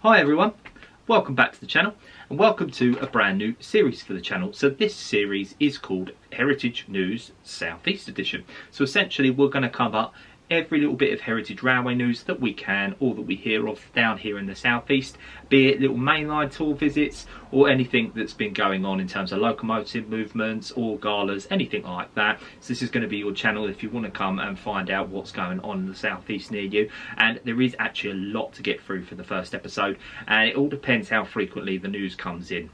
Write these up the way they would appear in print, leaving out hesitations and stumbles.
Hi everyone, welcome back to the channel and welcome to a brand new series for the channel. So this series is called Heritage News South East Edition. So essentially we're going to cover every little bit of Heritage Railway news that we can or that we hear of down here in the South East, be it little mainline tour visits or anything that's been going on in terms of locomotive movements or galas, anything like that. So this is going to be your channel if you want to come and find out what's going on in the South East near you. And there is actually a lot to get through for the first episode, and it all depends how frequently the news comes in.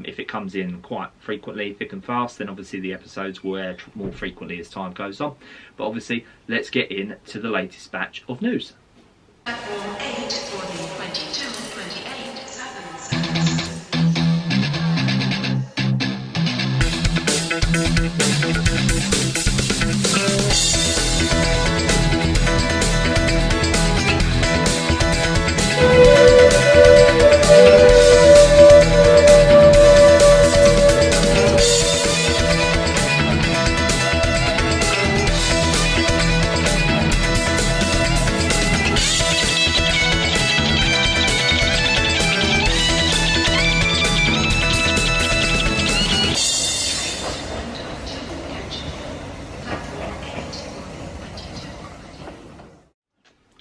If it comes in quite frequently, thick and fast, then obviously the episodes will air more frequently as time goes on. But obviously, let's get into the latest batch of news. Platform 8 for the 22-28 Southern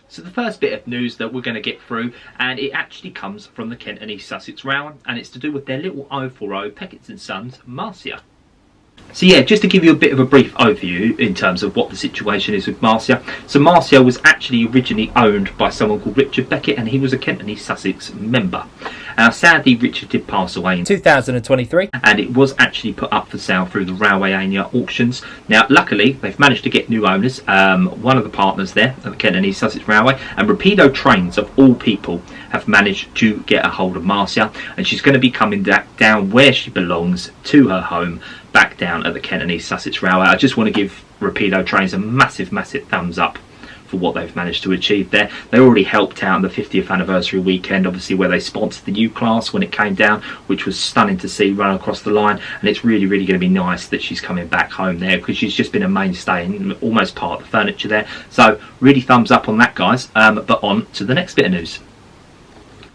So the first bit of news that we're going to get through, and it actually comes from the Kent and East Sussex Railway, and it's to do with their little 040 Peckett and Sons Marcia. So yeah, just to give you a bit of a brief overview in terms of what the situation is with Marcia. So Marcia was actually originally owned by someone called Richard Beckett, and he was a Kent and East Sussex member. Now sadly Richard did pass away in 2023, and it was actually put up for sale through the Railwayania auctions. Now luckily they've managed to get new owners. One of the partners there at the Kent and East Sussex Railway and Rapido Trains of all people have managed to get a hold of Marcia, and she's going to be coming down where she belongs, to her home back down at the Kent and East Sussex Railway. I just want to give Rapido Trains a massive thumbs up for what they've managed to achieve there. They already helped out on the 50th anniversary weekend, obviously, where they sponsored the U class when it came down, which was stunning to see run across the line. And it's really going to be nice that she's coming back home there, because she's just been a mainstay and almost part of the furniture there. So really thumbs up on that, guys. But on to the next bit of news.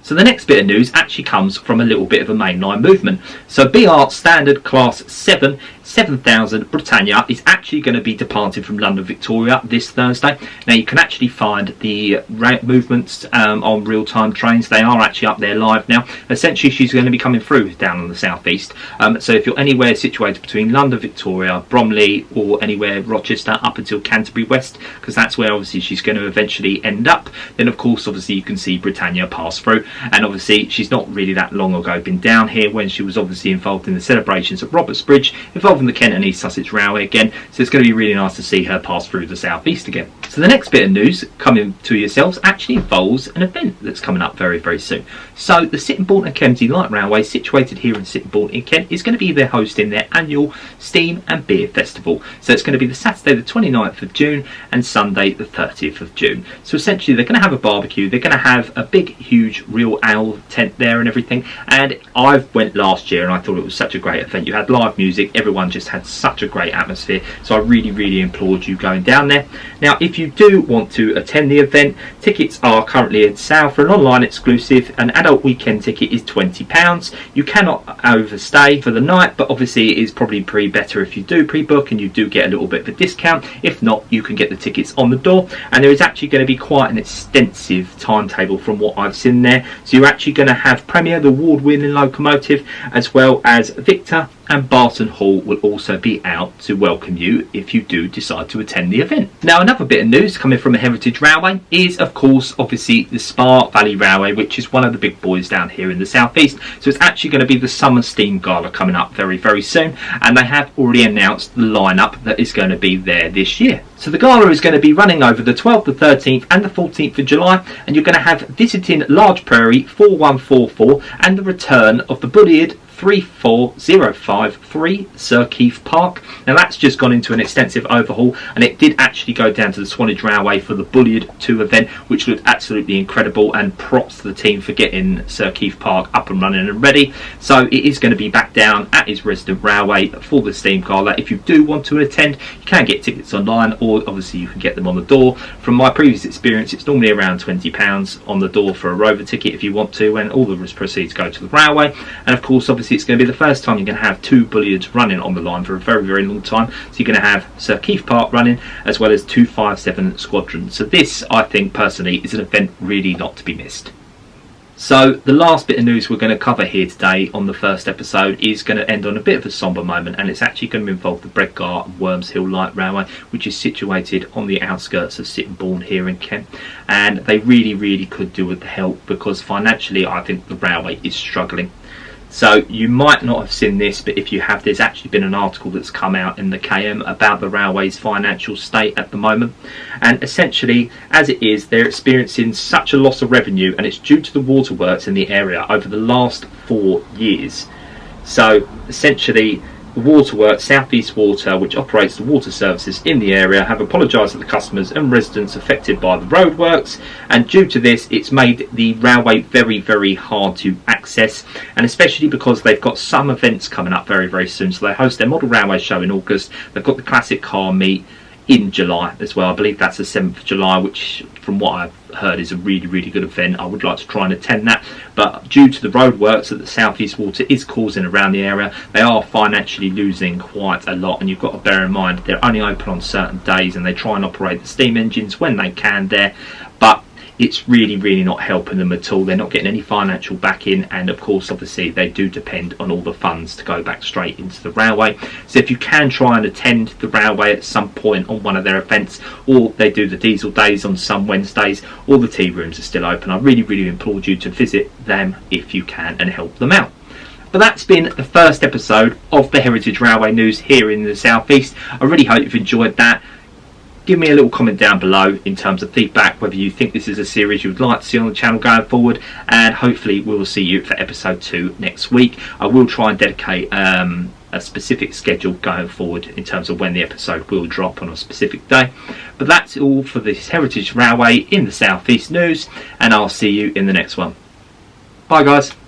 So the next bit of news actually comes from a little bit of a mainline movement. So BR Standard Class 7 7000 Britannia is actually going to be departing from London Victoria this Thursday. Now you can actually find the movements on real-time trains. They are actually up there live now. Essentially she's going to be coming through down on the southeast. So if you're anywhere situated between London Victoria, Bromley, or anywhere Rochester up until Canterbury West, because that's where obviously she's going to eventually end up, then of course obviously you can see Britannia pass through. And obviously she's not really that long ago been down here when she was obviously involved in the celebrations at Roberts Bridge, involving the Kent and East Sussex Railway again. So it's going to be really nice to see her pass through the southeast again. So the next bit of news coming to yourselves actually involves an event that's coming up very soon. So the Sittingbourne and Kemsley Light Railway, situated here in Sittingbourne in Kent, is going to be there hosting their annual Steam and Beer Festival. So it's going to be the Saturday the 29th of June and Sunday the 30th of June. So essentially they're going to have a barbecue, they're going to have a big huge real ale tent there and everything. And I went last year and I thought it was such a great event. You had live music, everyone just had such a great atmosphere. So I really applaud you going down there. Now if you do want to attend the event, tickets are currently on sale. For an online exclusive, an adult weekend ticket is £20. You cannot overstay for the night, but obviously it is probably better if you do pre-book, and you do get a little bit of a discount. If not, you can get the tickets on the door, and there is actually going to be quite an extensive timetable from what I've seen there. So you're actually going to have Premier, the award-winning locomotive, as well as Victor and Barton Hall will also be out to welcome you if you do decide to attend the event. Now another bit of news coming from a Heritage Railway is of course obviously the Spa Valley Railway, which is one of the big boys down here in the southeast. So it's actually going to be the Summer Steam Gala coming up very soon, and they have already announced the lineup that is going to be there this year. So the gala is going to be running over the 12th, the 13th and the 14th of July, and you're going to have Visiting Large Prairie 4144 and the return of the Bulliard 34053 Sir Keith Park. Now that's just gone into an extensive overhaul, and it did actually go down to the Swanage Railway for the Bulliard 2 event, which looked absolutely incredible, and props to the team for getting Sir Keith Park up and running and ready. So it is going to be back down at his resident railway for the Steam Gala. If you do want to attend, you can get tickets online, or obviously you can get them on the door. From my previous experience, it's normally around £20 on the door for a Rover ticket if you want to, and all the proceeds go to the railway. And of course, obviously it's going to be the first time you're going to have 2 Bulliards running on the line for a very, very long time. So you're going to have Sir Keith Park running, as well as 257 Squadron. So this, I think personally, is an event really not to be missed. So the last bit of news we're going to cover here today on the first episode is going to end on a bit of a sombre moment, and it's actually going to involve the Bredgar and Wormshill Light Railway, which is situated on the outskirts of Sittingbourne here in Kent, and they really could do with the help, because financially I think the railway is struggling. So you might not have seen this, but if you have, there's actually been an article that's come out in the KM about the railway's financial state at the moment, and essentially as it is, they're experiencing such a loss of revenue, and it's due to the waterworks in the area over the last 4 years. So essentially the waterworks, South East Water, which operates the water services in the area, have apologised to the customers and residents affected by the roadworks, and due to this it's made the railway very hard to access, and especially because they've got some events coming up very soon. So they host their model railway show in August, they've got the classic car meet in July as well. I believe that's the 7th of July, which from what I've heard is a really good event. I would like to try and attend that, but due to the roadworks that the South East Water is causing around the area, they are financially losing quite a lot. And you've got to bear in mind they're only open on certain days, and they try and operate the steam engines when they can there, but it's really not helping them at all. They're not getting any financial backing, and of course obviously they do depend on all the funds to go back straight into the railway. So if you can try and attend the railway at some point on one of their events, or they do the diesel days on some Wednesdays, all the tea rooms are still open. I really implore you to visit them if you can and help them out. But that's been the first episode of the Heritage Railway news here in the South East. I really hope you've enjoyed that. Give me a little comment down below in terms of feedback, whether you think this is a series you would like to see on the channel going forward, and hopefully we will see you for episode 2 next week. I will try and dedicate a specific schedule going forward in terms of when the episode will drop on a specific day. But that's all for this Heritage Railway in the South East news, and I'll see you in the next one. Bye guys.